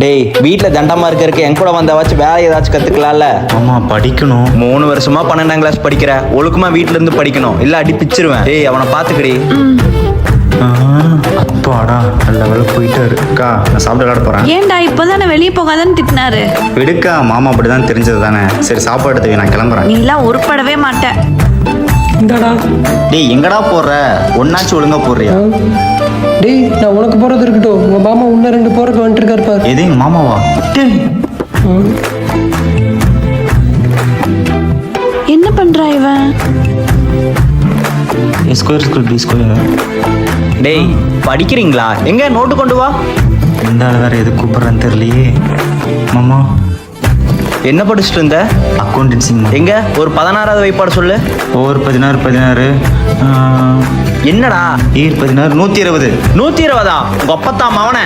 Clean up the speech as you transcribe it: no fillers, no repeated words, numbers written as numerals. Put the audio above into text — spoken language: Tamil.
டேய் வீட்டில் தண்டமா இருக்க என் கூட வந்தாச்சும் வேலை ஏதாச்சும் கற்றுக்கலாம்ல. ஆமாம் படிக்கணும். 3 வருஷமா 12ஆம் கிளாஸ் படிக்கிற ஒழுக்கமா வீட்டுல இருந்து படிக்கணும், இல்லை அடி பிச்சிருவேன். டேய் அவனை பார்த்துக்கடி. அப்பாடா நல்ல வேலை போயிட்டாரு. அக்கா நான் சாப்பிட விளையாட போகிறேன். ஏன்டா இப்போதானே வெளியே போகாதன்னு திட்டினாரு. விடுக்கா, மாமா அப்படி தான் தெரிஞ்சது தானே. சரி சாப்பாடு தேவை, நான் கிளம்புறேன். நீ எல்லாம் உருப்படவே மாட்ட. இந்தாடா. டேய் எங்கடா போடுற? ஒன்னாச்சும் ஒழுங்கா போடுறியா? டேய் நான் உனக்கு போறது இருக்கட்டும், உங்க மாமா இன்னும் 2 போறதுக்கு வந்துட்டு இருக்காரு பாரு. எது எங்க மாமாவா? டேய் என்ன பண்றா இவன்? Square T square. டேய் படிக்கிறீங்களா? எங்க நோட்டு கொண்டு வா. இந்த ஆள் வேற எது கூப்பிட்றேன்னு தெரியலையே. மாமா என்ன படிச்சுட்டு இருந்த? அக்கௌண்டன்சி. எங்க ஒரு 16வது வைப்பாடு சொல்லு. ஓவர் 16 என்னடா 16 120. 120? உங்க அப்பத்தான் மவனே.